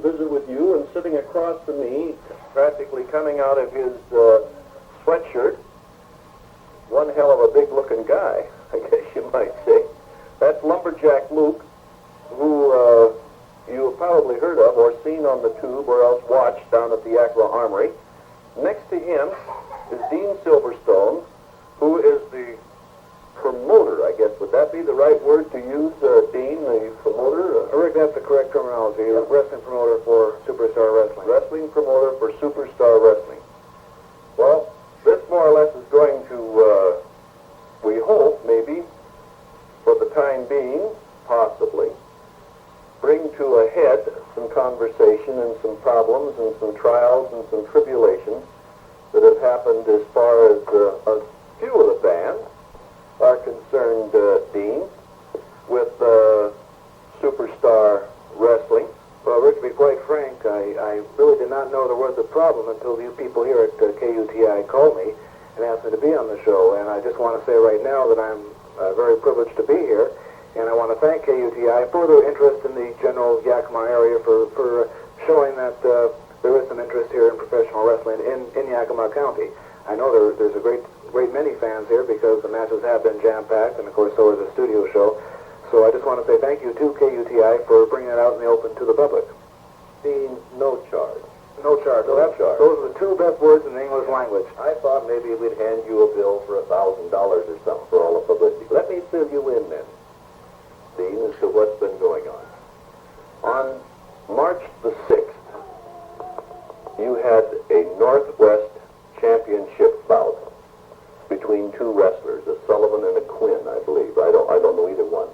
to visit with you, and sitting across from me, practically coming out of his sweatshirt, one hell of a big-looking guy, I guess you might say. That's Lumberjack Luke, who you have probably heard of or seen on the tube or else watched down at the Yakima Armory. Next to him is Dean Silverstone, who is the promoter, I guess. Would that be the right word to use, Dean, the promoter? Rick, that's the correct terminology. The wrestling promoter for Superstar Wrestling. Wrestling promoter for Superstar Wrestling. Well, this more or less is going to, we hope, maybe, for the time being, possibly, bring to a head some conversation and some problems and some trials and some tribulations that have happened as far as a few of the fans are concerned, Dean, with Superstar Wrestling. Well, Rick, to be quite frank, I really did not know there was a problem until you people here at KUTI called me and asked me to be on the show. And I just want to say right now that I'm very privileged to be here. And I want to thank KUTI for their interest in the general Yakima area for showing that there is some interest here in professional wrestling in Yakima County. I know there's a great many fans here because the matches have been jam-packed, and of course so is the studio show. So I just want to say thank you to KUTI for bringing it out in the open to the public. Dean, no charge. No charge. No charge. Those are the two best words in the English language. I thought maybe we'd hand you a bill for $1,000 or something for all the publicity. Let me fill you in then, Dean, as to what's been going on. On March the 6th, you had a Northwest Championship bout between two wrestlers, a Sullivan and a Quinn, I believe. I don't know either one.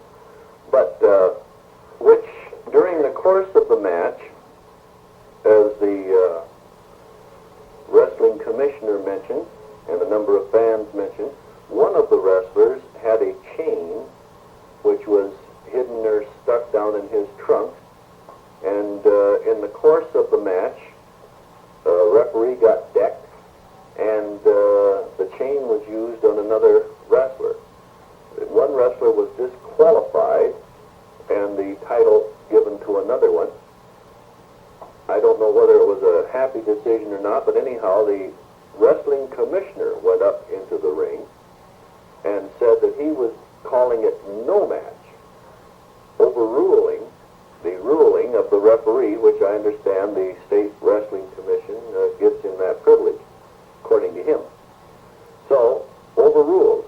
But which, during the course of the match, as the wrestling commissioner mentioned, and a number of fans mentioned, one of the wrestlers had a chain which was hidden or stuck down in his trunk, and in the course of the match, a referee got decked, and the chain was used on another wrestler. One wrestler was disqualified, and the title given to another one. I don't know whether it was a happy decision or not, but anyhow, the wrestling commissioner went up into the ring and said that he was calling it no match, overruling the ruling of the referee, which I understand the State Wrestling Commission gives him that privilege, according to him. So, overruled.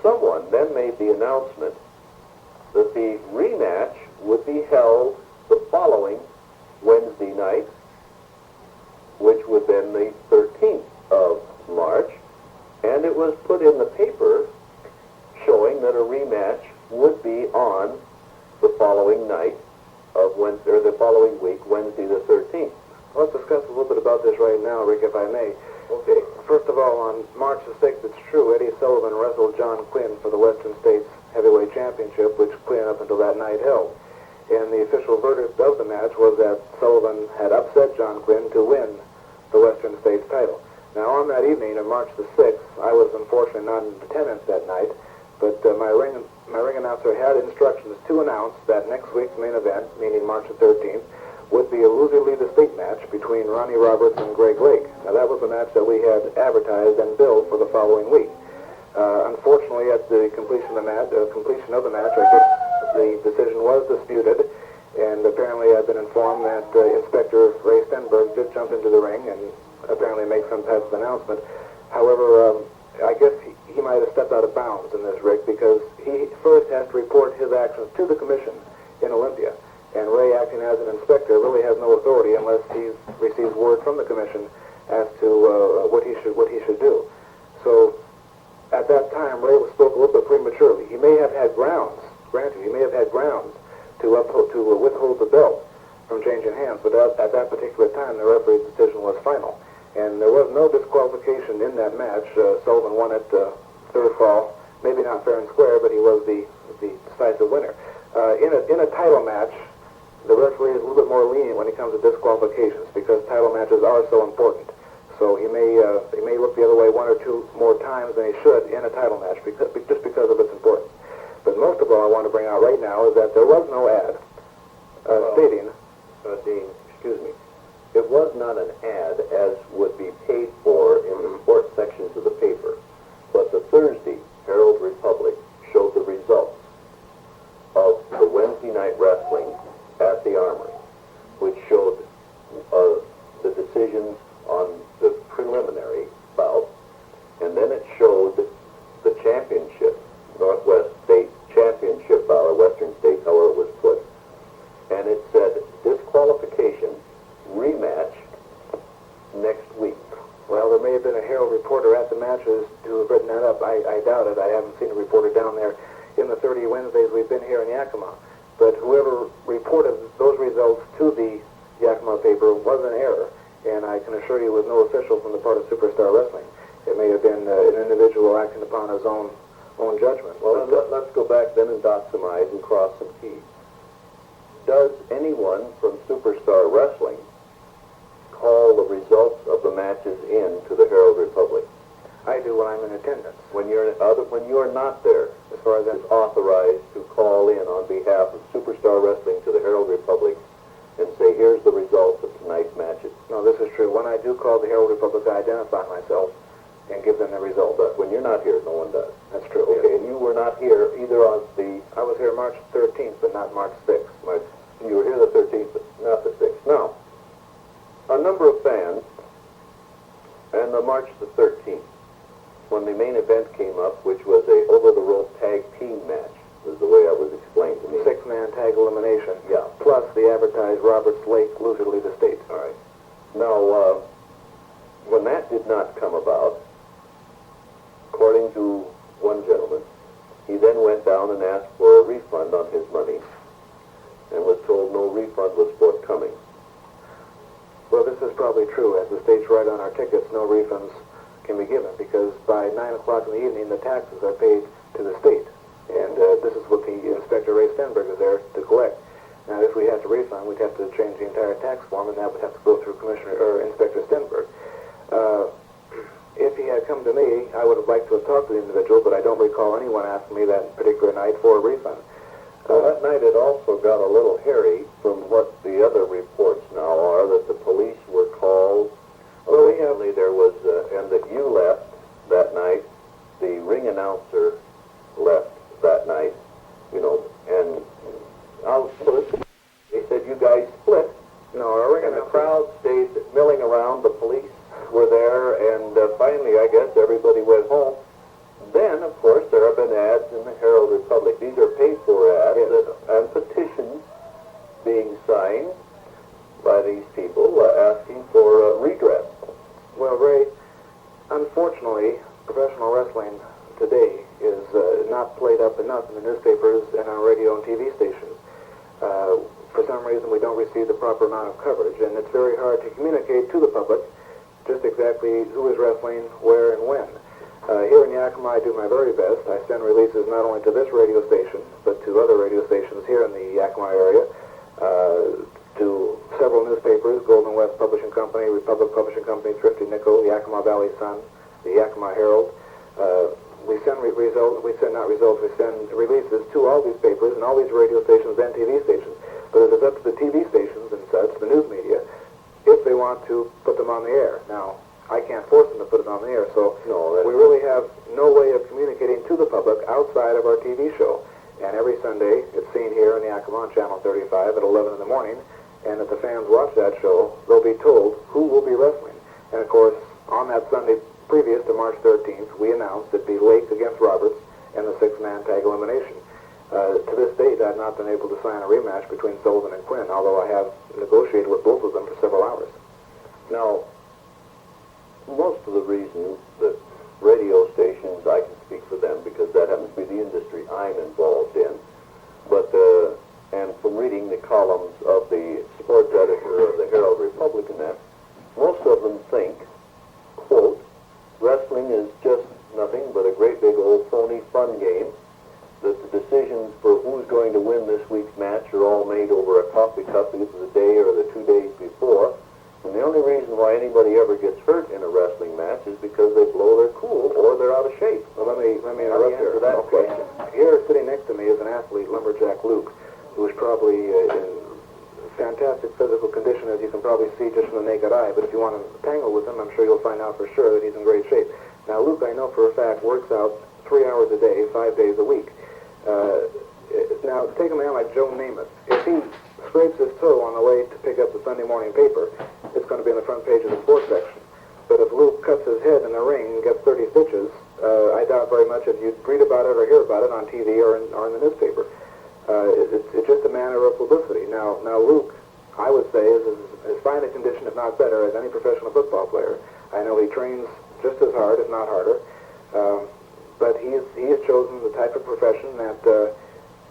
Someone then made the announcement that the rematch would be held the following Wednesday night, which would then the 13th of March, and it was put in the paper showing that a rematch would be on the following night of Wednesday, or the following week, Wednesday the 13th. Let's discuss a little bit about this right now, Rick, if I may. Okay. First of all, on March the 6th, it's true, Eddie Sullivan wrestled John Quinn for the Western States Heavyweight Championship, which Quinn up until that night held. And the official verdict of the match was that Sullivan had upset John Quinn to win the Western States title. Now, on that evening of March the 6th, I was unfortunately not in attendance that night, but my ring announcer had instructions to announce that next week's main event, meaning March the 13th, would be a loser-leave-the-state match between Ronnie Roberts and Greg Lake. Now, that was a match that we had advertised and billed for the following week. Unfortunately, at the completion of the match, I guess the decision was disputed, and apparently I've been informed that Inspector Ray Stenberg did jump into the ring and apparently make some type of announcement. However, I guess he might have stepped out of bounds in this, Rick, because he first has to report his actions to the commission in Olympia. And Ray, acting as an inspector, really has no authority unless he receives word from the commission as to what he should do. So, at that time, Ray spoke a little bit prematurely. He may have had grounds, granted, he may have had grounds to withhold the belt from changing hands, but at that particular time, the referee's decision was final. And there was no disqualification in that match. Sullivan won it third fall, maybe not fair and square, but he was the decisive winner. In a title match, the referee is a little bit more lenient when it comes to disqualifications because title matches are so important. So he may look the other way one or two more times than he should in a title match just because of its importance. But most of all I want to bring out right now is that there was no ad stating... Dean, excuse me, it was not an ad as would be paid for in the sports sections of the paper, but the Thursday Herald Republic showed the results of the Wednesday night wrestling at the Armory, which showed the decisions on the preliminary bout, and then it showed the championship, Northwest State Championship bout, or Western State, however it was put, and it said disqualification, rematch next week. Well, there may have been a Herald reporter at the matches who have written that up. I doubt it. I haven't seen a reporter down there in the 30 Wednesdays we've been here in Yakima. But whoever reported those results to the Yakima paper was an error, and I can assure you it was no official from the part of Superstar Wrestling. It may have been an individual acting upon his own judgment. Well, let's go back then and dot some I's and cross some T's. Does anyone from Superstar Wrestling call the results of the matches in to the Herald Republic? I do when I'm in attendance. When you're not there, As far as is authorized to call in on behalf of Superstar Wrestling to the Herald Republic and say, here's the results of tonight's matches. No, this is true. When I do call the Herald Republic, I identify myself and give them the result. But when you're not here, no one does. That's true. Okay, and you were not here either on the... I was here March 13th, but not March 6th. You were here the 13th, but not the 6th. Now, a number of fans, and the March the 13th, when the main event came up, which was a over-the-rope tag team match, was the way it was explained to me. Six-man tag elimination. Yeah. Plus the advertised Roberts Lake loser to leave the state. All right. Now, when that did not come about, according to one gentleman, he then went down and asked for a refund on his money and was told no refund was forthcoming. Well, this is probably true. As the state's right on our tickets, no refunds can be given because by 9 o'clock in the evening, the taxes are paid to the state. And this is what the Inspector Ray Stenberg is there to collect. Now, if we had to refund, we'd have to change the entire tax form, and that would have to go through Inspector Stenberg. If he had come to me, I would have liked to have talked to the individual, but I don't recall anyone asking me that particular night for a refund. Well, that night it also got a little hairy from what the other reports now are, that the police were called. Originally there was, and that you left that night, the ring announcer left that night, and they said you guys split. No, our ring and the announcer... crowd stayed milling around. The police were there, and finally, I guess, everybody went home. Then, of course, there have been ads in the Herald Republic. These are paid-for ads and petitions being signed by these people asking for redress. Well, Ray, unfortunately, professional wrestling today is not played up enough in the newspapers and on radio and TV stations. For some reason, we don't receive the proper amount of coverage, and it's very hard to communicate to the public just exactly who is wrestling, where, and when. Here in Yakima, I do my very best. I send releases not only to this radio station, but to other radio stations here in the Yakima area, to several newspapers, Golden West Publishing Company, Republic Publishing Company, Thrifty Nickel, Yakima Valley Sun, the Yakima Herald. We send releases to all these papers and all these radio stations and TV stations. But it is up to the TV stations and such, the news media, if they want to put them on the air. Now, I can't force them to put it on the air, so we really have no way of communicating to the public outside of our TV show. And every Sunday, it's seen here in Yakima on Channel 35 at 11 in the morning, and if the fans watch that show, they'll be told who will be wrestling. And of course, on that Sunday previous to March 13th, we announced it'd be Lake against Roberts and the six-man tag elimination. To this date, I've not been able to sign a rematch between Sullivan and Quinn, although I have negotiated with both of them for several hours. Now, most of the reasons that radio stations, I can speak for them because that happens to be the industry I'm involved in, but, and from reading the columns of the sports editor of the Herald Republic and that, most of them think, quote, wrestling is just nothing but a great big old phony fun game, that the decisions for who's going to win this week's match are all made over a coffee cup either the day or the 2 days before. And the only reason why anybody ever gets hurt in a wrestling match is because they blow their cool or they're out of shape. Well, let me interrupt answer that question. Here, sitting next to me, is an athlete, Lumberjack Luke, who is probably fantastic physical condition, as you can probably see just from the naked eye. But if you want to tangle with him, I'm sure you'll find out for sure that he's in great shape. Now, Luke, I know for a fact, works out 3 hours a day, 5 days a week. Now, take a man like Joe Namath. If he scrapes his toe on the way to pick up the Sunday morning paper, it's going to be on the front page of the sports section. But if Luke cuts his head in the ring and gets 30 stitches, I doubt very much if you'd read about it or hear about it on TV or in the newspaper. It's just a matter of publicity. Now Luke, I would say, is as fine a condition, if not better, as any professional football player. I know he trains just as hard, if not harder, but he has chosen the type of profession that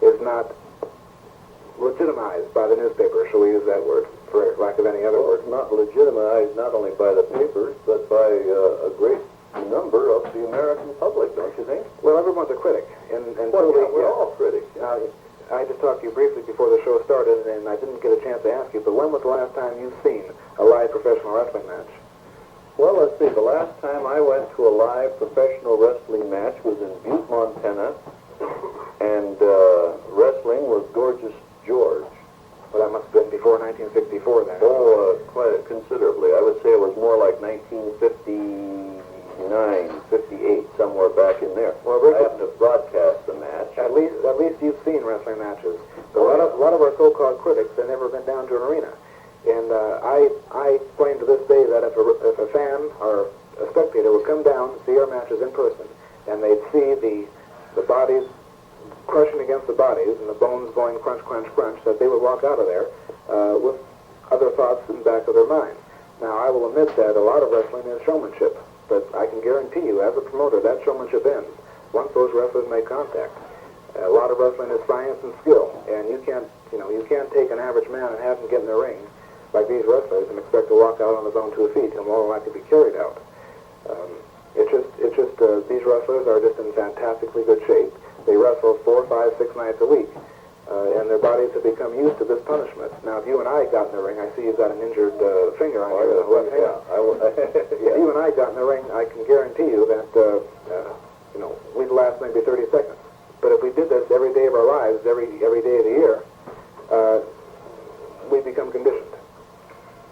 is not legitimized by the newspaper, shall we use that word, for lack of any other word. It's not legitimized not only by the papers, but by a great number of the American public, don't you think? Well, everyone's a critic. We're all critics. Now, I just talked to you briefly before the show started, and I didn't get a chance to ask you, but when was the last time you've seen a live professional wrestling match? Well, let's see. The last time I went to a live professional wrestling match was in Butte, Montana, and wrestling was Gorgeous George. Well, that must have been before 1964 then. Oh, quite considerably. I would say it was more like 1959, 58, somewhere back in there. Well, I happened to broadcast the match. At least you've seen wrestling matches. A lot of our so-called critics have never been down to an arena. And I claim to this day that if a fan or a spectator would come down to see our matches in person, and they'd see the bodies crushing against the bodies and the bones going crunch, crunch, crunch, that they would walk out of there with other thoughts in the back of their mind. Now, I will admit that a lot of wrestling is showmanship, but I can guarantee you, as a promoter, that showmanship ends once those wrestlers make contact. A lot of wrestling is science and skill, and you can't take an average man and have him get in the ring like these wrestlers and expect to walk out on his own 2 feet. He'll more than likely be carried out. These wrestlers are just in fantastically good shape. They wrestle 4, 5, 6 nights a week, and their bodies have become used to this punishment. Now, if you and I got in the ring, I see you've got an injured finger on your left hand. If you and I got in the ring, I can guarantee you that we'd last maybe 30 seconds. But if we did this every day of our lives, every day of the year, we become conditioned.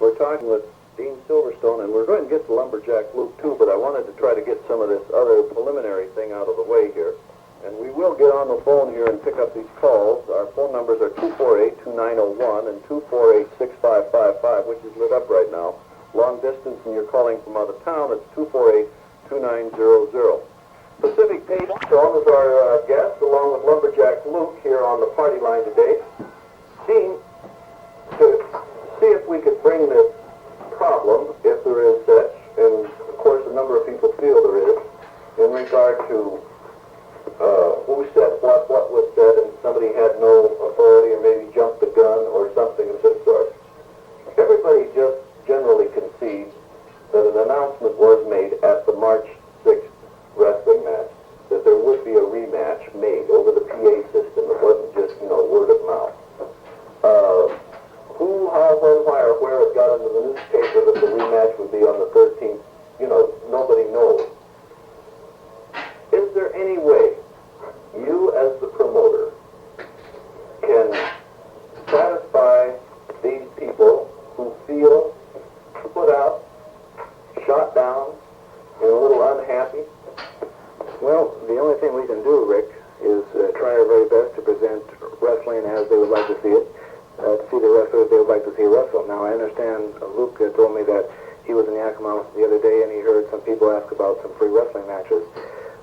We're talking with Dean Silverstone, and we're going to get to Lumberjack Luke too, but I wanted to try to get some of this other preliminary thing out of the way here. And we will get on the phone here and pick up these calls. Our phone numbers are 248-2901 and 248-6555, which is lit up right now. Long distance, and you're calling from out of town, it's 248-2900. Pacific Page Stone is our guest, along with Lumberjack Luke here on the party line today. Dean, to see if we could bring this problem, if there is such, and of course a number of people feel there is, in regard to who said what was said, and somebody had no authority or maybe jumped the gun or something of this sort. Everybody just generally concedes that an announcement was made at the March 6th wrestling match that there would be a rematch made over the PA system. It wasn't just, word of mouth. Who, how, when, why, or where it got into the newspaper that the rematch would be on the 13th, nobody knows. Is there any way you, as the promoter, can satisfy these people who feel put out, shot down, and a little unhappy? Well, the only thing we can do, Rick, is try our very best to present wrestling as they would like to see it, to see the wrestlers they would like to see wrestle. Now, I understand Luke told me that he was in Yakima the other day and he heard some people ask about some free wrestling matches.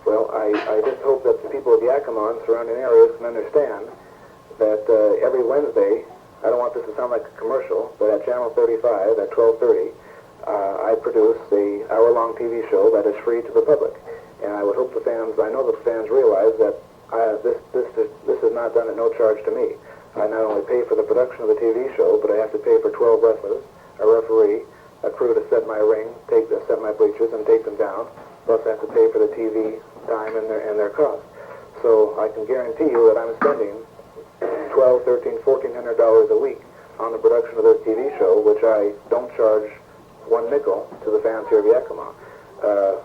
Well, I just hope that the people of Yakima and surrounding areas can understand that every Wednesday, I don't want this to sound like a commercial, but at Channel 35 at 12:30, I produce the hour-long TV show that is free to the public. And I would hope the fans, I know the fans realize that this is not done at no charge to me. I not only pay for the production of the TV show, but I have to pay for 12 wrestlers, a referee, a crew to set my ring, set my bleachers, and take them down. Plus, I have to pay for the TV time and their costs. So I can guarantee you that I'm spending $1,200, $1,300, $1,400 a week on the production of this TV show, which I don't charge one nickel to the fans here of Yakima.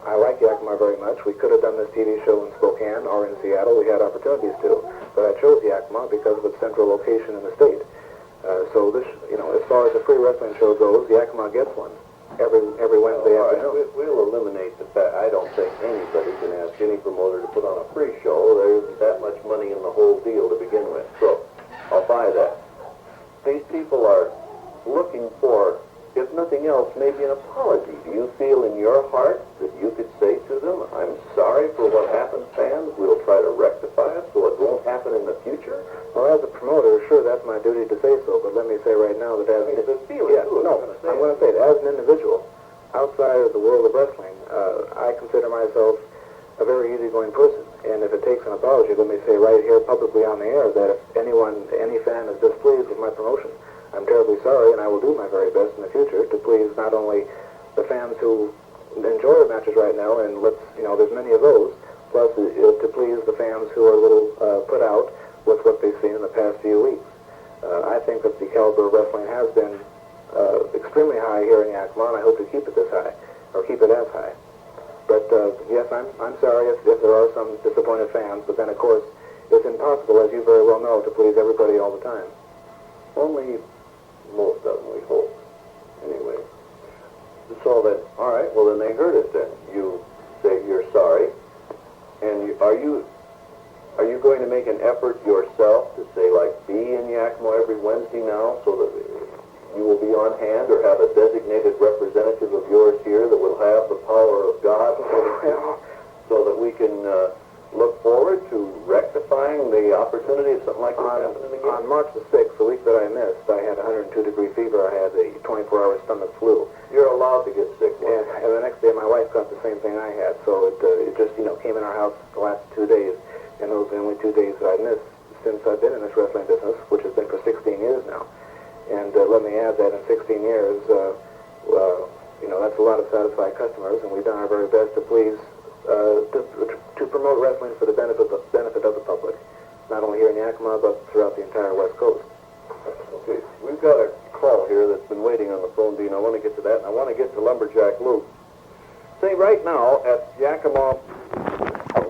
I like Yakima very much. We could have done this TV show in Spokane or in Seattle. We had opportunities to, but I chose Yakima because of its central location in the state. So this, as far as the free wrestling show goes, Yakima gets one every Wednesday afternoon. We'll eliminate the fact. I don't think anybody can ask any promoter to put on a free show. There isn't that much money in the whole deal to begin with. So I'll buy that. These people are looking for, if nothing else, maybe an apology. Do you feel in your heart that you could say to them, I'm sorry for what happened, fans. We'll try to rectify it so it won't happen in the future? Well, as a promoter, sure, that's my duty to say so, but let me say right now that as It's a feeling, yeah, too, no, I'm going to say it. As an individual, outside of the world of wrestling, I consider myself a very easygoing person, and if it takes an apology, let me say right here publicly on the air that if any fan is displeased with my promotion, I'm terribly sorry, and I will do my very best in the future to please not only the fans who enjoy the matches right now, and there's many of those, plus to please the fans who are a little put out with what they've seen in the past few weeks. I think that the caliber of wrestling has been extremely high here in Yakima, and I hope to keep it this high, or keep it as high. But yes, I'm sorry if there are some disappointed fans, but then of course it's impossible, as you very well know, to please everybody all the time. Only most of them, we hope. Anyway. So that, all right, well then they heard it then. You say you're sorry. And are you going to make an effort yourself to say, like, be in Yakima every Wednesday now so that you will be on hand, or have a designated representative of yours here that will have the power of God so that we can look forward to rectifying the opportunity of something like this happening again? On March the 6th, the week that I missed, I had 102-degree fever. I had a 24-hour stomach flu. You're allowed to get sick. And the next day, my wife got the same thing I had. So it just, came in our house the last 2 days. And those are the only 2 days that I missed since I've been in this wrestling business, which has been for 16 years now. And let me add that in 16 years, that's a lot of satisfied customers, and we've done our very best to please, to promote wrestling for the benefit of the public, not only here in Yakima, but throughout the entire West Coast. Okay, we've got a call here that's been waiting on the phone, Dean. I want to get to that, and I want to get to Lumberjack Luke. Say, right now, at Yakima...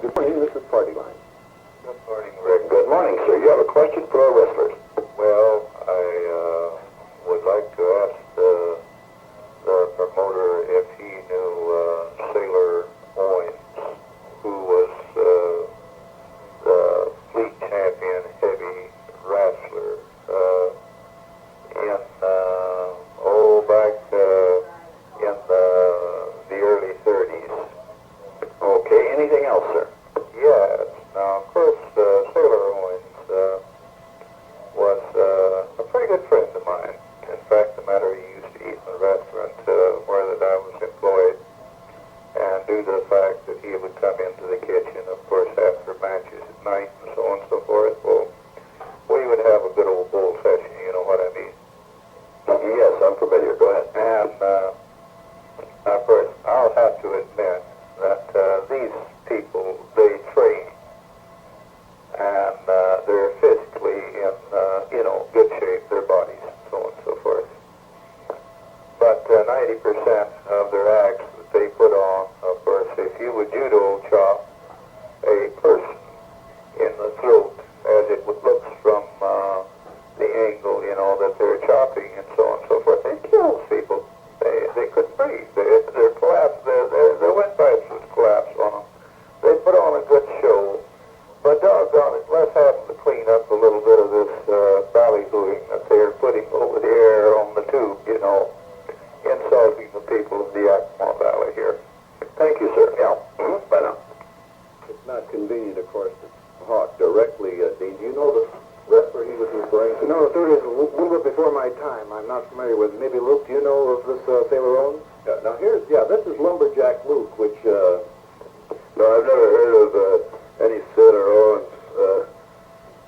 Good morning, this is Party Line. Good morning, Rick. Good morning, sir. You have a question for our wrestlers? Well, I would like to ask the promoter if he knew Sailor Owens, who was the fleet champion heavy wrestler back in the early 30s. Okay, anything else, sir? Yes. Now, of course, Sailor Owens was a pretty good friend of mine. In fact, the matter he used to eat in the restaurant where that I was employed, and due to the fact that he would come into the kitchen, of course, after matches at night and so on and so forth, well, we would have a good old bull session, you know what I mean? Yes, I'm familiar. Go ahead. And, of course, I'll have to admit that these people, they train, and they're physically in, good shape, their bodies, so on and so forth. But 90% of their acts that they put on, of course, if you would judo chop a person in the throat, as it would look from the angle, that they're chopping and so on and so forth, it kills people. They couldn't breathe. They're collapsed. Their windpipes would collapse on them. They put on a good show, but doggone it, let's have them to clean up a little bit of this ballyhooing that they're putting over the air on the tube, insulting the people of the Yakima Valley here. Thank you, sir. Yeah. Bye now. It's not convenient, of course, to talk directly, Dean. Do you know the wrestler he was referring to? No, the 30s, a little bit before my time. I'm not familiar with. Maybe Luke, do you know of this Sailor Owens? Now this is Lumberjack Luke, which, No, I've never heard of any Sailor Owens.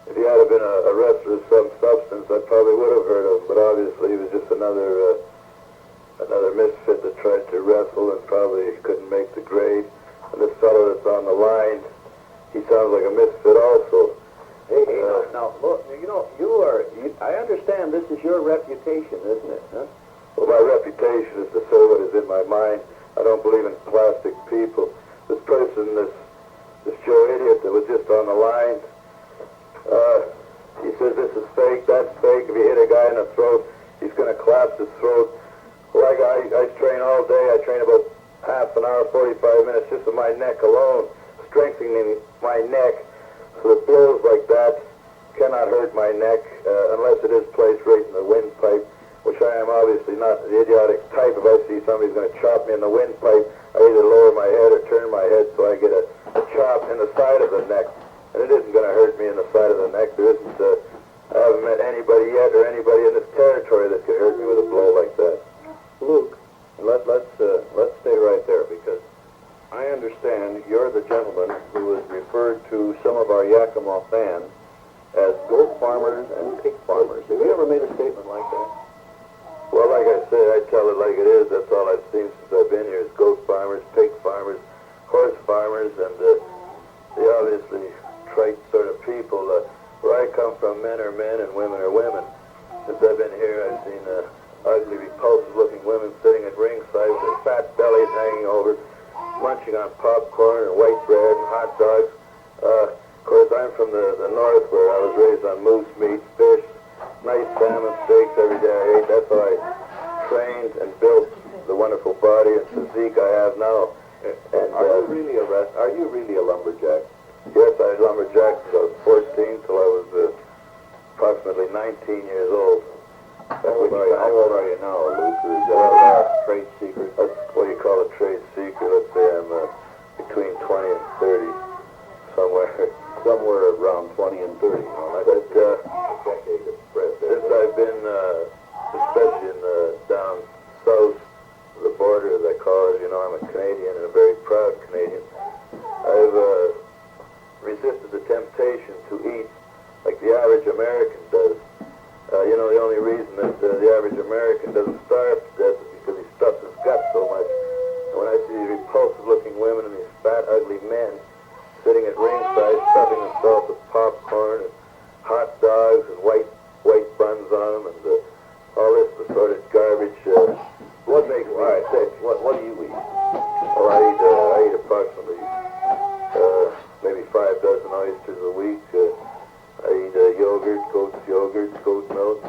If he had been a wrestler of some substance, I probably would have heard of him, but obviously he was just another misfit that tried to wrestle and probably couldn't make the grade. And this fellow that's on the line, he sounds like a misfit also. hey, now, look, I understand this is your reputation, isn't it, huh? Well, my reputation is to say what is in my mind. I don't believe in plastic people. This person, this Joe idiot that was just on the line, he says this is fake, that's fake. If you hit a guy in in the throat. He's going to collapse his throat. Like I train all day. I train about half an hour, 45 minutes just with my neck alone, strengthening my neck. So the blows like that cannot hurt my neck unless it is placed right in the windpipe, which I am obviously not the idiotic type. If I see somebody's going to chop me in the windpipe, I either lower my head or turn my head so I get a chop in the side of the neck. And it isn't going to hurt me in the side of the neck. There isn't, I haven't met anybody yet or anybody in this territory that could hurt me with a blow like that. Luke, let's stay right there, because I understand you're the gentleman who has referred to some of our Yakima fans as goat farmers and pig farmers. Have you ever made a statement like that? Well, like I say, I tell it like it is. That's all I've seen since I've been here is goat farmers, pig farmers, horse farmers, and the obviously trite sort of people. Where I come from, men are men and women are women. Since I've been here, I've seen ugly, repulsive-looking women sitting at ringside with their fat bellies hanging over, munching on popcorn and white bread and hot dogs. Of course, I'm from the north, where I was raised on moose meat, fish, nice salmon steaks every day I ate. That's how I trained and built the wonderful body and physique I have now. And Are you really a lumberjack? yes, I lumberjacked since I was 14 till I was approximately 19 years old. How old are you now, Luke? Or is that a trade secret? That's what you call a trade secret. Let's say I'm between 20 and 30, Somewhere around 20 and 30. But since I've been, especially in down south, the border, as I call it, I'm a Canadian and a very proud Canadian. I've resisted the temptation to eat like the average American does. The only reason that the average American doesn't starve to death is because he stuffs his guts so much. And when I see these repulsive-looking women and these fat, ugly men sitting at ringside, stuffing themselves with popcorn and hot dogs and white buns on them, and all this assorted garbage, what makes me sick? What do you eat? Well, I eat approximately maybe 5 dozen oysters a week. I eat yogurt, goat milk.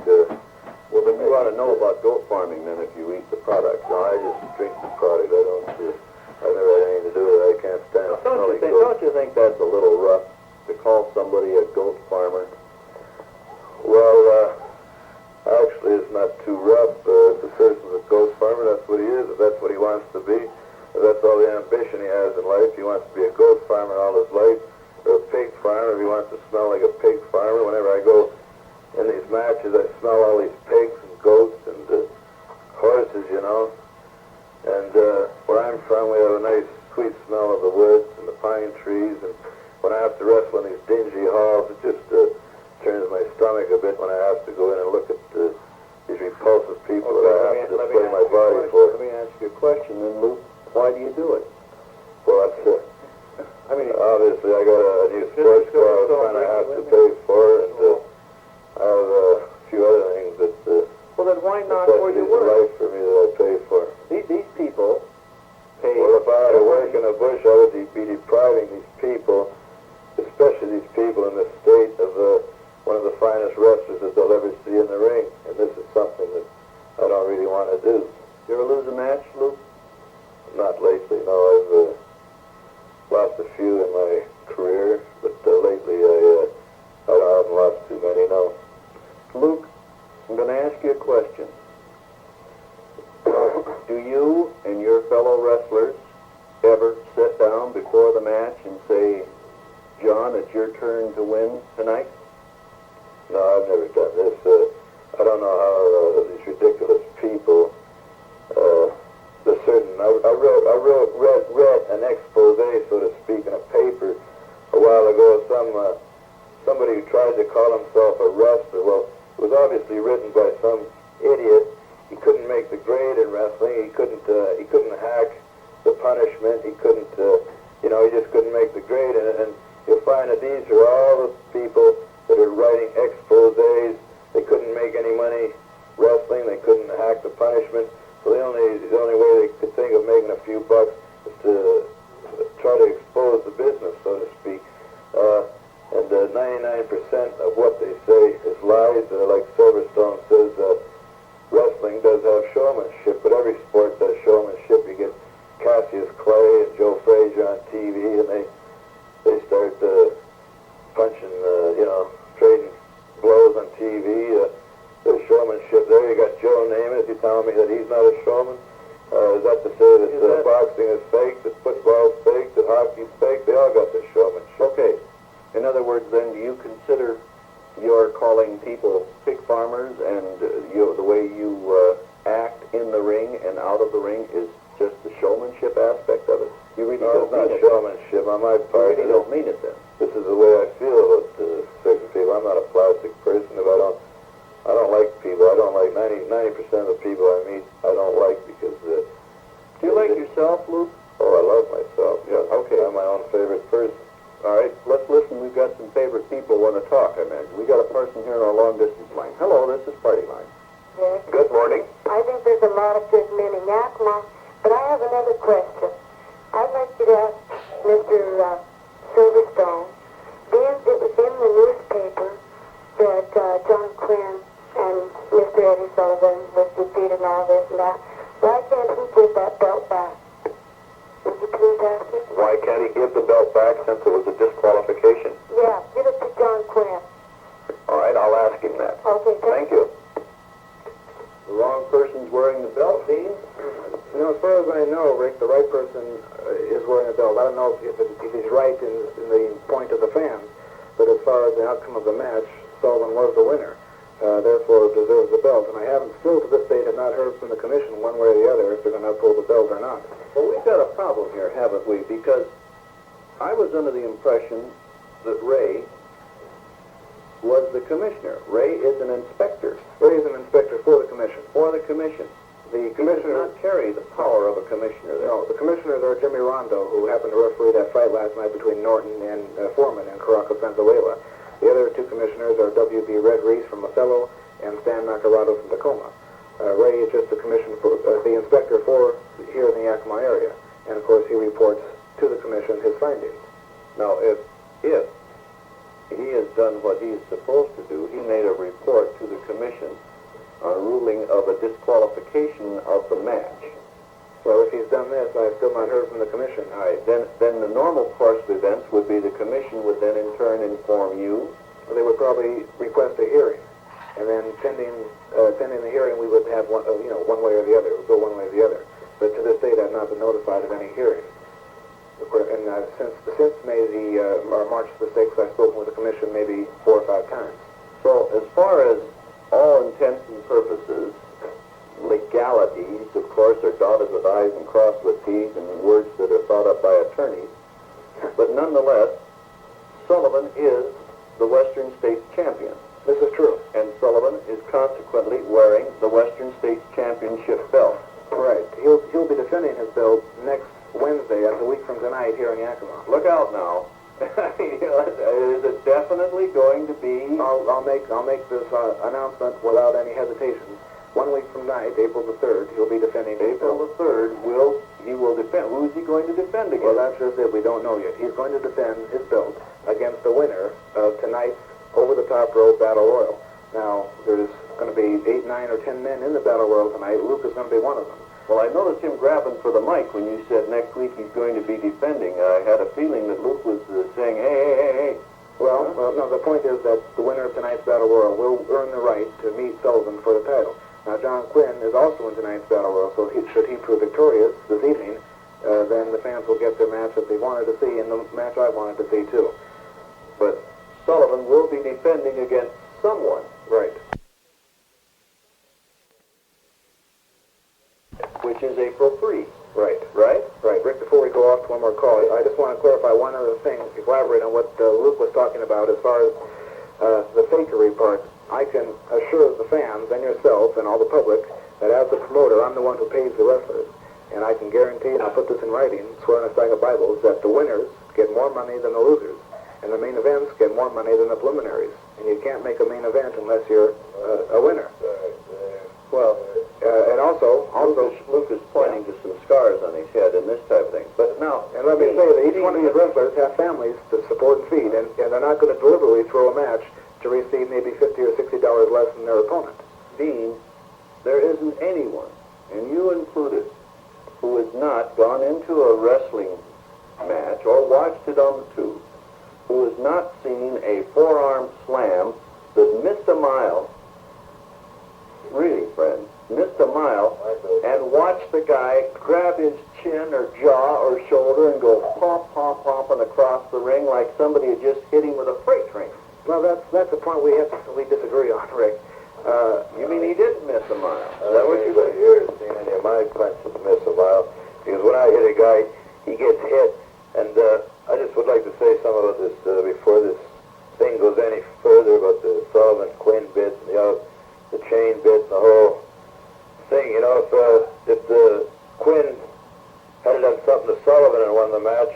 Well, then you ought to know about goat farming then if you eat the product. No, I just drink the product. I've never had anything to do with it. I can't stand smelling goat. Don't you think that's a little rough to call somebody a goat farmer? Well, actually, it's not too rough. If the person's a goat farmer, that's what he is. If that's what he wants to be, if that's all the ambition he has in life, he wants to be a goat farmer all his life, or a pig farmer if he wants to smell like a pig farmer. Whenever I go in these matches, I smell all these pigs and goats and horses, And where I'm from, we have a nice, sweet smell of the woods and the pine trees. And when I have to wrestle in these dingy halls, it just turns my stomach a bit when I have to go in and look at these repulsive people that I have to display my body for. Let me ask you a question then, Luke. Why do you do it? Well, that's obviously I got a new sports car I was trying to have to pay for, and I have a few other things that Well, then why not where you necessities in work? life for me that I pay for. These people pay... Well, if I had to work in the bush, I would be depriving these people, especially these people in the state, of one of the finest wrestlers that they'll ever see in the ring. And this is something that I don't really want to do. You ever lose a match, Luke? Not lately, no. I've lost a few in my career, but lately I haven't lost too many, no. Luke, I'm going to ask you a question. Do you and your fellow wrestlers ever sit down before the match and say, John, it's your turn to win tonight? No, I've never done this. I don't know how these ridiculous people, I read an expose, so to speak, in a paper a while ago. Somebody who tried to call himself a wrestler. Well, it was obviously written by some idiot. He couldn't make the grade in wrestling. He couldn't hack the punishment. He couldn't, he just couldn't make the grade. And you'll find that these are all the people that are writing exposés. They couldn't make any money wrestling. They couldn't hack the punishment. So the only way they could think of making a few bucks is to try to expose the business, so to speak. And 99% of what they say is lies. Like Silverstone says, telling me that he's not a showman? Is that to say that boxing is fake, that football's fake, that hockey's fake? They all got the showmanship. Okay. In other words, then, do you consider your calling people pig farmers and the way you act in the ring and out of the ring is just the showmanship aspect of it? You really don't mean it. It's not showmanship on my part. You really don't mean it then. This is the way I feel about certain people. I'm not a plastic person. If I don't like people. I don't like 90% of the people I meet. I don't like because. Do you like yourself, Luke? Oh, I love myself. Yeah. Okay. I'm my own favorite person. All right, let's listen. We've got some favorite people want to talk, I imagine. We got a person here on our long-distance line. Hello, this is Party Line. Yes. Good morning. I think there's a lot of good men in Yakima, but I have another question. I'd like you to ask Mr. Silverstone, being it was in the newspaper that John Quinn and Mr. Eddie Sullivan was defeated and all this and that, why can't he give that belt back? Would you please ask him? Why can't he give the belt back since it was a disqualification? Yeah, give it to John Quinn. All right, I'll ask him that. Okay, Thank you. The wrong person's wearing the belt, Dean. You know, as far as I know, Rick, the right person is wearing a belt. I don't know if he's right in the point of the fans, but as far as the outcome of the match, Sullivan was the winner. Therefore deserves the belt. And I haven't, still to this date, have not heard from the commission one way or the other if they're going to uphold the belt or not. Well, we've got a problem here, haven't we? Because I was under the impression that Ray was the commissioner. Ray is an inspector. Ray is an inspector for the commission. For the commission. The Commissioner commissioner... does not carry the power of a commissioner there. No, the commissioners are Jimmy Rondo, who happened to referee that fight last night between Norton and Foreman in Caracas, Venezuela. The other two commissioners are W.B. Red Reese from Othello and Stan Nacarado from Tacoma. Ray is just the the inspector for here in the Yakima area, and of course he reports to the commission his findings. Now, if he has done what he's supposed to do, he made a report to the commission on ruling of a disqualification of the match. Well, if he's done this, I've still not heard from the commission. All right, then the normal course of events would be the commission would then in turn inform you. They would probably request a hearing, and then pending the hearing, we would have one way or the other. It would go one way or the other. But to this date, I've not been notified of any hearing. And since March the 6th, I've spoken with the commission maybe 4 or 5 times. So as far as all intents and purposes, legalities, of course, are dotted with I's and crossed with T's and words that are thought up by attorneys. But nonetheless, Sullivan is the Western States champion. This is true. And Sullivan is consequently wearing the Western States Championship belt. Right. He'll be defending his belt next Wednesday, that's a week from tonight, here in Yakima. Look out now. Is it definitely going to be? I'll make this announcement without any hesitation. 1 week from tonight, April the 3rd, he'll be defending his April belt. the 3rd, he will defend. Who is he going to defend against? Well, that's just it. We don't know yet. He's going to defend his belt against the winner of tonight's over-the-top rope battle royal. Now, there's going to be 8, 9, or 10 men in the battle royal tonight. Luke is going to be one of them. Well, I noticed him grabbing for the mic when you said next week he's going to be defending. I had a feeling that Luke was saying, hey. Well, no, the point is that the winner of tonight's battle royal will earn the right to meet Sullivan for the title. Now, John Quinn is also in tonight's battle royal, so should he prove victorious this evening, then the fans will get their match that they wanted to see, and the match I wanted to see, too. But Sullivan will be defending against someone. Right. Which is April 3. Right. Right? Right. Rick, before we go off to one more call, I just want to clarify one other thing, elaborate on what Luke was talking about as far as the fakery part. I can assure the fans and yourself and all the public that as the promoter, I'm the one who pays the wrestlers. And I can guarantee, and I'll put this in writing, swear on a stack of Bibles, that the winners get more money than the losers. And the main events get more money than the preliminaries. And you can't make a main event unless you're a winner. Well, and also Luke is pointing to some scars on his head and this type of thing. But now, and let me say that each one of these wrestlers have families to support and feed, and they're not going to deliberately throw a match to receive maybe $50 or $60 less than their opponent. Dean, there isn't anyone, and you included, who has not gone into a wrestling match or watched it on the tube, who has not seen a forearm slam that missed a mile. Really, friends, missed a mile grab his chin or jaw or shoulder and go pop, pop, popping across the ring like somebody had just hit him with a freight train. Well, that's the point we disagree on, Rick. You mean he didn't miss a mile? Is that what you're saying? Here has seen any of my punches miss a mile. Because when I hit a guy, he gets hit. And I just would like to say something about this before this thing goes any further about the Sullivan-Quinn bits and the chain bits and the whole thing. You know, if the Quinn had done something to Sullivan and won the match,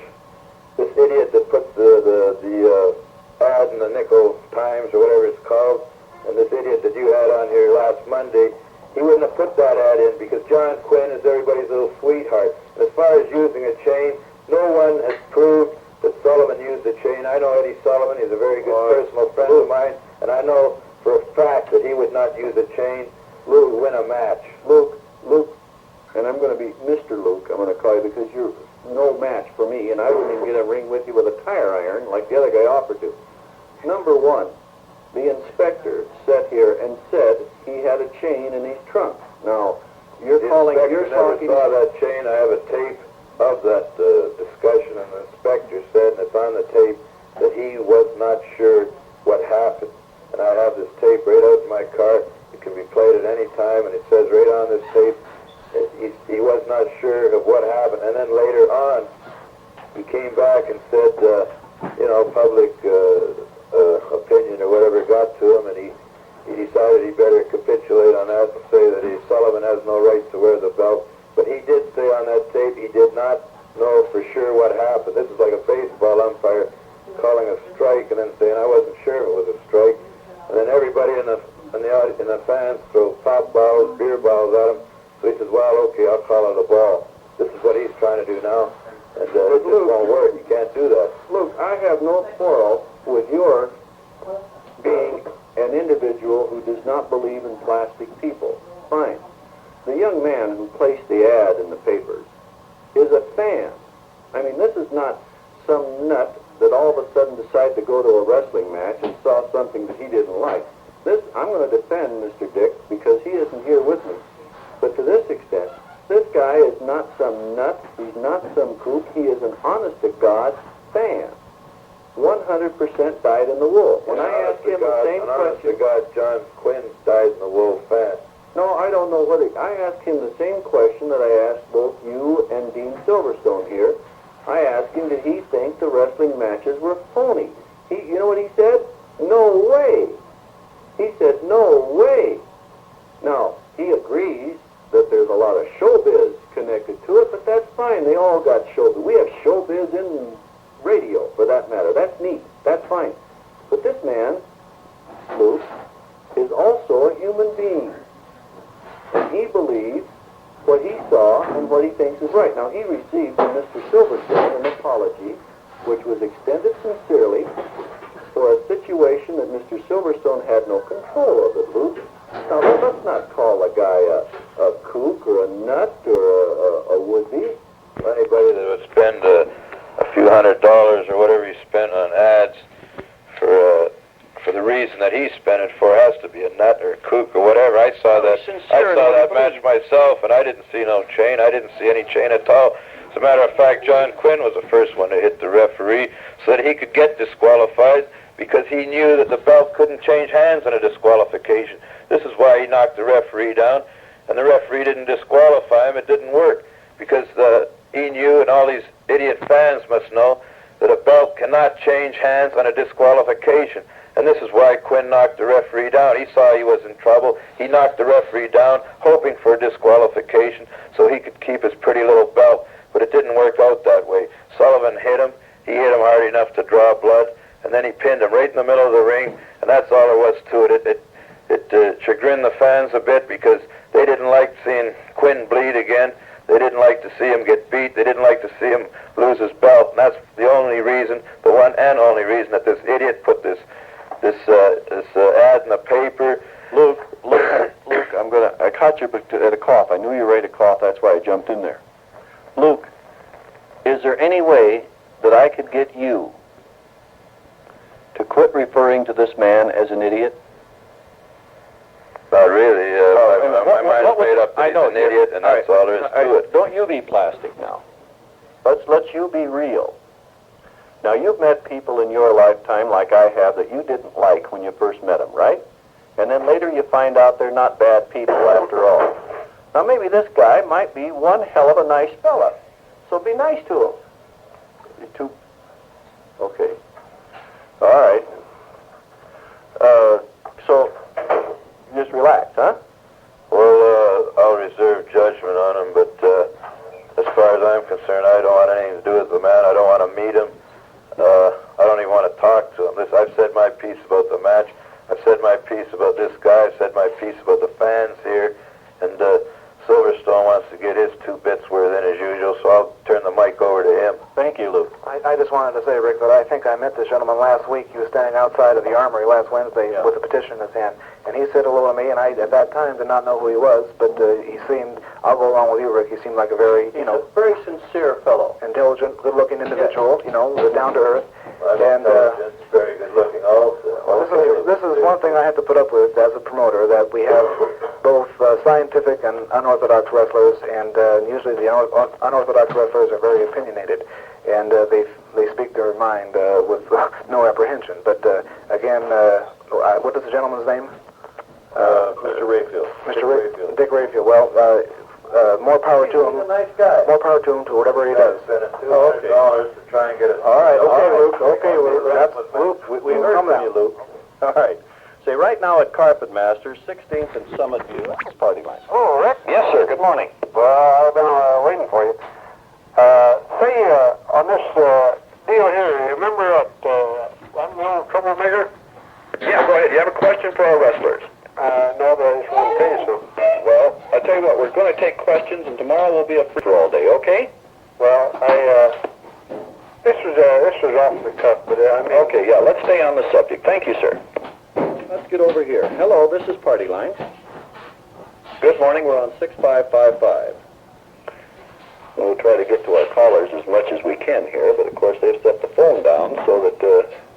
this idiot that puts the ad in the Nickel Times or whatever it's called, and this idiot that you had on here last Monday, he wouldn't have put that ad in because John Quinn is everybody's little sweetheart. As far as using a chain, no one has proved that Sullivan used a chain. I know Eddie Sullivan. He's a very good personal friend of mine, and I know for a fact that he would not use a chain to win a match. Luke, and I'm going to be Mr. Luke, I'm going to call you because you're no match for me, and I wouldn't even get a ring with you with a tire iron like the other guy offered to. Number one, the inspector sat here and said he had a chain in his trunk. Now, you're talking... I never saw that chain. I have a tape of that discussion, and the inspector said, and it's on the tape, that he was not sure what happened. And I have this tape right out in my car. It can be played at any time, and it says right on this tape he was not sure of what happened. And then later on, he came back and said, public opinion or whatever got to him, and he decided he better capitulate on that and say that Sullivan has no right to wear the belt. But he did say on that tape he did not know for sure what happened. This is like a baseball umpire calling a strike and then saying, I wasn't sure if it was a strike. And then everybody in the fans throw pop bottles, beer bottles at him. So he says, well, okay, I'll call it a ball. This is what he's trying to do now. And it just won't work. You can't do that. Luke, I have no quarrel with your being an individual who does not believe in plastic people. Fine. The young man who placed the ad in the papers is a fan. I mean, this is not some nut that all of a sudden decided to go to a wrestling match and saw something that he didn't like. I'm going to defend Mr. Dick because he isn't here with me. But to this extent, this guy is not some nut. He's not some kook. He is an honest-to-God fan. 100% dyed in the wool. When I asked him the same question... honest-to-God, John Quinn died in the wool fan. No, I don't know what I asked him the same question that I asked both you and Dean Silverstone here. I asked him, did he think the wrestling matches were phony? You know what he said? No way. He said, no way. Now, he agrees that there's a lot of showbiz connected to it, but that's fine. They all got showbiz. We have showbiz in radio, for that matter. That's neat. That's fine. But this man, Luke, is also a human being. And he believes what he saw and what he thinks is right. Now, he received from Mr. Silverstone an apology, which was extended sincerely for a situation that Mr. Silverstone had no control of it, Luke. Now, let's not call a guy a kook or a nut or a woodsy. Anybody that would spend a few $100s or whatever he spent on ads for the reason that he spent it for has to be a nut or a kook or whatever. I saw that match myself, and I didn't see no chain. I didn't see any chain at all. As a matter of fact, John Quinn was the first one to hit the referee so that he could get disqualified because he knew that the belt couldn't change hands on a disqualification. This is why he knocked the referee down, and the referee didn't disqualify him. It didn't work because he knew, and all these idiot fans must know, that a belt cannot change hands on a disqualification. And this is why Quinn knocked the referee down. He saw he was in trouble. He knocked the referee down, hoping for a disqualification so he could keep his pretty little belt. But it didn't work out that way. Sullivan hit him. He hit him hard enough to draw blood, and then he pinned him right in the middle of the ring, and that's all there was to it. It chagrined the fans a bit because they didn't like seeing Quinn bleed again. They didn't like to see him get beat. They didn't like to see him lose his belt. And that's the only reason, the one and only reason, that this idiot put this ad in the paper. Luke, I caught you at a cough. I knew you were ready to cough. That's why I jumped in there. Luke, is there any way that I could get you to quit referring to this man as an idiot? Not really. mind's made up that he's an idiot, and that's all there is to it. Don't you be plastic now. Let's you be real. Now, you've met people in your lifetime, like I have, that you didn't like when you first met them, right? And then later you find out they're not bad people after all. Now, maybe this guy might be one hell of a nice fella. So be nice to him. You too... Okay. All right. So, just relax, huh? Well, I'll reserve judgment on him, but as far as I'm concerned, I don't want anything to do with the man. I don't want to meet him. I don't even want to talk to him. I've said my piece about the match. I've said my piece about this guy. I've said my piece about the fans here. And Silverstone wants to get his 2 bits worth in as usual, so I'll turn the mic over to him. Thank you, Luke. I just wanted to say, Rick, that I think I met this gentleman last week. He was standing outside of the Armory last Wednesday with a petition in his hand. And he said hello to me, and I, at that time, did not know who he was, but he seemed, I'll go along with you, Rick, he seemed like a very, He's a very sincere fellow. intelligent, good-looking individual, down to earth. And very good looking also. This is one thing I have to put up with as a promoter, that we have both scientific and unorthodox wrestlers, and usually the unorthodox wrestlers are very opinionated, and they speak their mind with no apprehension. But again, what is the gentleman's name? Mr. Rayfield. Dick Rayfield. Well, more power to him. He's a nice guy. More power to him to whatever he does. Spent $200 to try and get it. All right, okay, Luke. Okay, Luke. We heard from you, Luke. All right. Say, right now at Carpet Masters, 16th and Summit View, that's party line. Oh, Rick? Yes, sir. Good morning. Well, I've been waiting for you. Say, on this deal here, you remember I'm the old troublemaker? Yeah, go ahead. You have a question for our wrestlers? No, but I just want to tell you something. Well, I'll tell you what, we're going to take questions, and tomorrow will be a free for all day, okay? Well, this was off the cuff, but I mean... Okay, yeah, let's stay on the subject. Thank you, sir. Let's get over here. Hello, this is Party Line. Good morning, we're on 6555. We'll try to get to our callers as much as we can here, but of course they've set the phone down so that,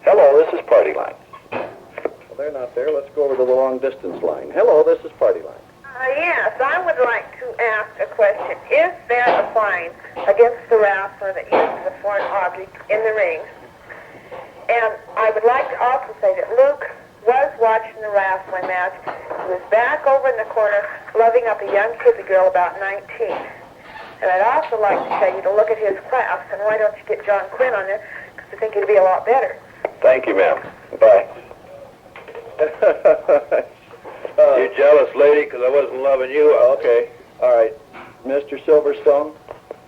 hello, this is Party Line. Well, they're not there. Let's go over to the long distance line. Hello, this is Party Line. Yes, I would like to ask a question. Is there a fine against the wrestler that uses a foreign object in the ring? And I would like to also say that Luke was watching the wrestling match. He was back over in the corner loving up a young hippie girl about 19. And I'd also like to tell you to look at his class, and why don't you get John Quinn on there, because I think it'd be a lot better. Thank you, ma'am. Bye. You jealous lady, because I wasn't loving you. Okay. All right. Mr. Silverstone?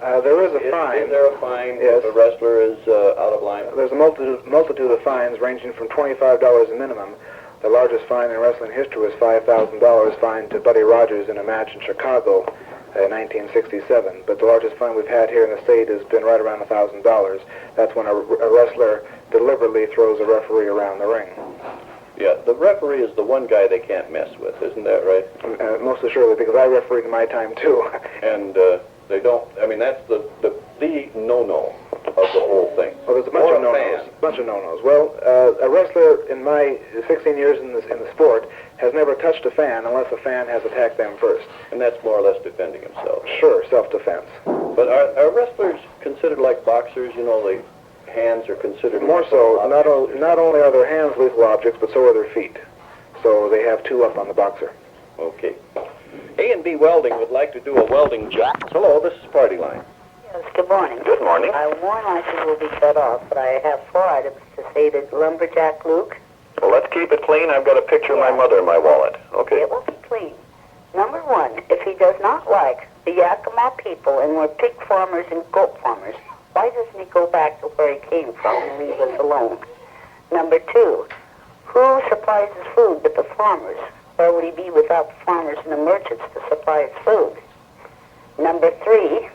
There is a fine. Is there a fine Yes. if a wrestler is out of line? There's a multitude of fines ranging from $25 a minimum. The largest fine in wrestling history was $5,000 fine to Buddy Rogers in a match in Chicago in 1967. But the largest fine we've had here in the state has been right around $1,000. That's when a wrestler deliberately throws a referee around the ring. Yeah, the referee is the one guy they can't mess with, isn't that right? Most assuredly, because I refereed in my time too. And they don't, I mean, that's the no-no of the whole thing. Well, there's a bunch of no-nos. Well, a wrestler in my 16 years in the sport has never touched a fan unless a fan has attacked them first. And that's more or less defending himself. Sure, self-defense. But are wrestlers considered like boxers? You know, the hands are considered More so, not only are their hands lethal objects, but so are their feet. So they have 2 up on the boxer. Okay. A&B Welding would like to do a welding job. Hello, this is Party Line. Yes, good morning. Good morning. More license will be cut off, but I have 4 items to say to Lumberjack Luke. Well, let's keep it clean. I've got a picture of my mother in my wallet. Okay. It will be clean. Number 1, if he does not like the Yakima people and we're pig farmers and goat farmers, why doesn't he go back to where he came from and leave us alone? Number 2, who supplies his food but the farmers? Where would he be without the farmers and the merchants to supply his food? Number 3,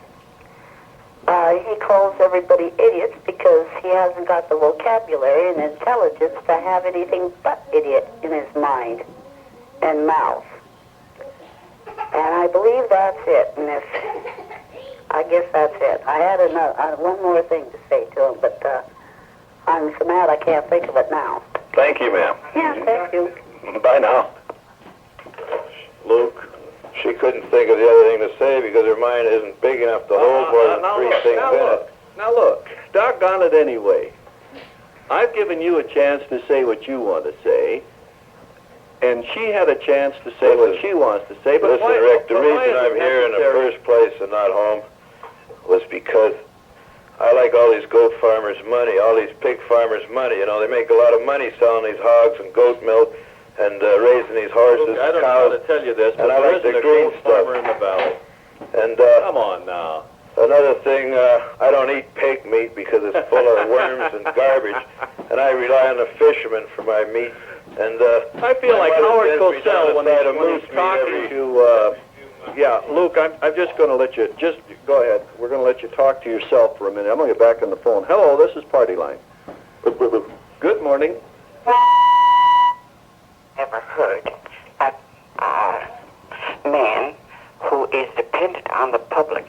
he calls everybody idiots because he hasn't got the vocabulary and intelligence to have anything but idiot in his mind and mouth. And I believe that's it. And I guess that's it. I had one more thing to say to him, but I'm so mad I can't think of it now. Thank you, ma'am. Yeah, thank you. Bye now. Luke, she couldn't think of the other thing to say because her mind isn't big enough to hold more than three things in it. Now look, doggone it anyway. I've given you a chance to say what you want to say, and she had a chance to say what she wants to say. But listen, Rick, the reason I'm here in the first place and not home was because I like all these goat farmers' money, all these pig farmers' money. You know, they make a lot of money selling these hogs and goat milk and raising these horses and I don't cows. know how to tell you this, but and I there like isn't the a green goat stuff. farmer in the valley. And Come on now. another thing, I don't eat pig meat because it's full of worms and garbage, and I rely on the fishermen for my meat. And I feel like Howard sends me down Cosell the when side of he's moose meat talking every- to. Yeah, Luke, I'm just going to let you. Just go ahead. We're going to let you talk to yourself for a minute. I'm going to get back on the phone. Hello, this is Party Line. Good morning. Ever heard of a man who is dependent on the public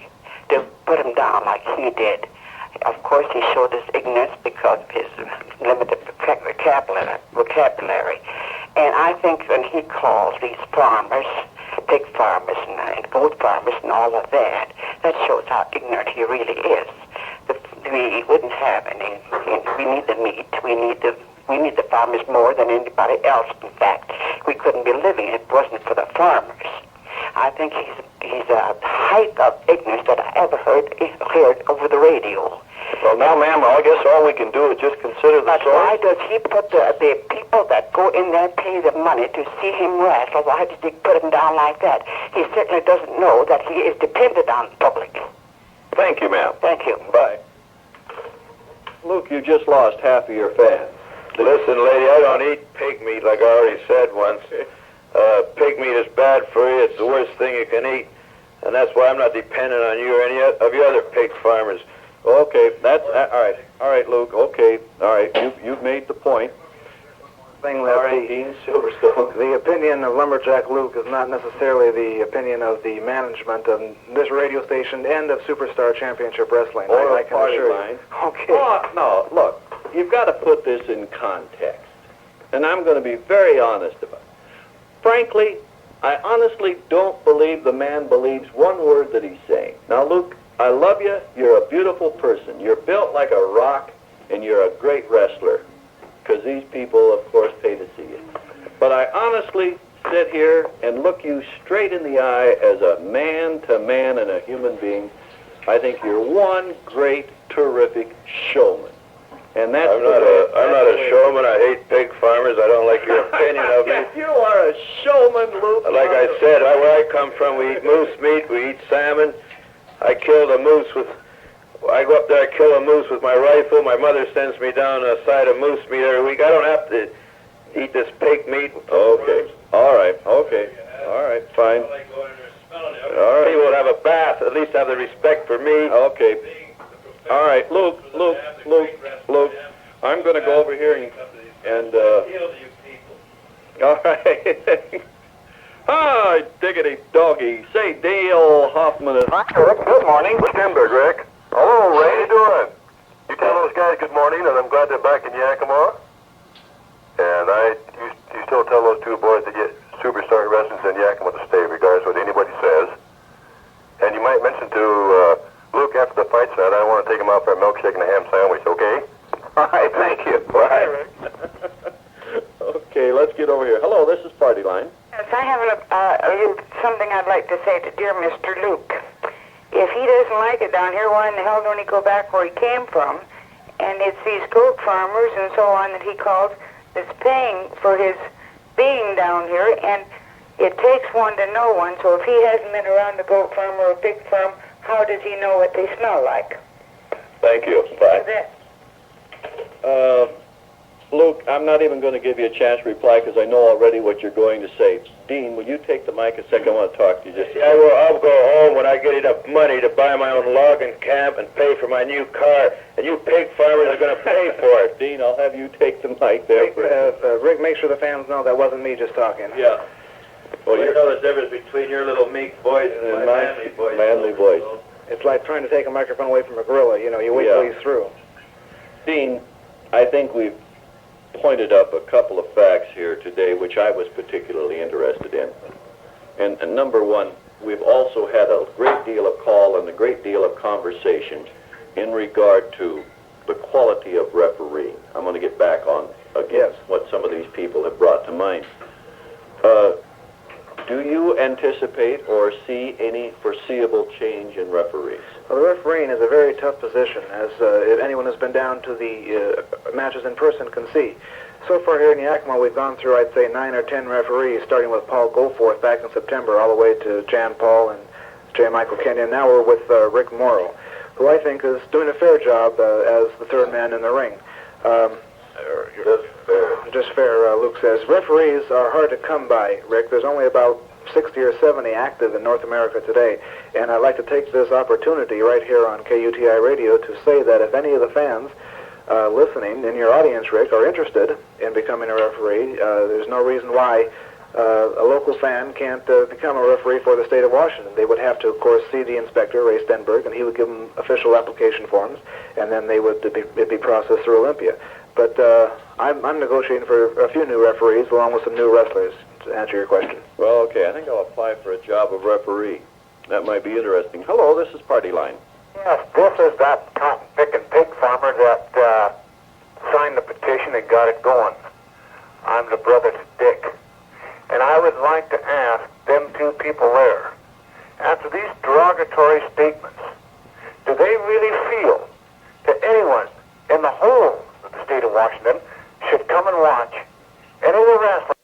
to put him down like he did? Of course, he showed his ignorance because of his limited vocabulary. And I think when he calls these farmers, pig farmers and goat farmers and all of that, that shows how ignorant he really is. We wouldn't have any. We need the meat. We need the farmers more than anybody else. In fact, we couldn't be living if it wasn't for the farmers. I think he's a height of ignorance that I ever heard over the radio. Well, now, ma'am, I guess all we can do is just consider the But why does he put the people that go in there and pay the money to see him wrestle, why does he put him down like that? He certainly doesn't know that he is dependent on the public. Thank you, ma'am. Thank you. Bye. Luke, you just lost half of your fans. Listen, lady, I don't eat pig meat like I already said once. Pig meat is bad for you. It's the worst thing you can eat. And that's why I'm not dependent on you or any of your other pig farmers. Okay, that's all right. All right, Luke. Okay, all right. You've made the point. Thing that Dean Silverstone. the opinion of Lumberjack Luke is not necessarily the opinion of the management of this radio station and of Superstar Championship Wrestling. Or I can Party assure Line. you. Okay. Oh, no, look, you've got to put this in context. And I'm going to be very honest about it. Frankly, I honestly don't believe the man believes one word that he's saying. Now, Luke, I love you. You're a beautiful person. You're built like a rock, and you're a great wrestler. Because these people, of course, pay to see you. But I honestly sit here and look you straight in the eye as a man to man and a human being. I think you're one great, terrific showman. And that's I'm not a showman. I hate pig farmers. I don't like your opinion of me. Yes, you are a showman, Luke. Like I said, where I come from, we eat moose meat, we eat salmon. I killed a moose I go up there, I kill a moose with my rifle. My mother sends me down a side of moose meat every week. I don't have to eat this pig meat. Okay. All right. Okay. All right. Fine. All right. People would have a bath, at least have the respect for me. Okay. All right. Luke. I'm going to go over here and all right. Hi, diggity doggy. Say, Dale Hoffman. Good morning. Stenberg, Rick. Hello, Ray. How you doing? You tell those guys good morning, and I'm glad they're back in Yakima. And you still tell those two boys that get Superstar Wrestling's in Yakima to stay, regardless of what anybody says. And you might mention to Luke after the fight tonight, I want to take him out for a milkshake and a ham sandwich, okay? All right, thank you. Bye. Okay, let's get over here. Hello, this is Party Line. Yes, I have something I'd like to say to dear Mr. Luke. If he doesn't like it down here, why in the hell don't he go back where he came from? And it's these goat farmers and so on that he calls that's paying for his being down here, and it takes one to know one. So if he hasn't been around a goat farm or a pig farm, how does he know what they smell like? Thank you. Bye. Luke, I'm not even going to give you a chance to reply because I know already what you're going to say. Dean, will you take the mic a second? I want to talk to you just a second. I'll go home when I get enough money to buy my own logging camp and pay for my new car. And you pig farmers are going to pay for it. Dean, I'll have you take the mic there. Rick, make sure the fans know that wasn't me just talking. Yeah. Well, you know the difference between your little meek voice and my manly voice. Manly voice. It's like trying to take a microphone away from a gorilla. You know, you wait till he's through. Dean, I think we've pointed up a couple of facts here today which I was particularly interested in. And number one, we've also had a great deal of call and a great deal of conversation in regard to the quality of refereeing. I'm going to get back on again what some of these people have brought to mind. Do you anticipate or see any foreseeable change in referees? Well, the refereeing is a very tough position, as if anyone has been down to the matches in person can see. So far here in Yakima, we've gone through, I'd say, 9 or 10 referees, starting with Paul Goforth back in September, all the way to Jan Paul and J. Michael Kenyon. Now we're with Rick Morrow, who I think is doing a fair job as the third man in the ring. Just fair, Luke says. Referees are hard to come by, Rick. There's only about 60 or 70 active in North America today, and I'd like to take this opportunity right here on KUTI Radio to say that if any of the fans listening in your audience, Rick, are interested in becoming a referee, there's no reason why a local fan can't become a referee for the state of Washington. They would have to, of course, see the inspector, Ray Stenberg, and he would give them official application forms, and then it'd be processed through Olympia. But I'm negotiating for a few new referees along with some new wrestlers, to answer your question. Well, okay, I think I'll apply for a job of referee. That might be interesting. Hello, this is Party Line. Yes, this is that cotton-picking pig farmer that signed the petition and got it going. I'm the brother to Dick. And I would like to ask them two people there, after these derogatory statements, do they really feel that anyone in the whole of the state of Washington should come and watch any of the wrestling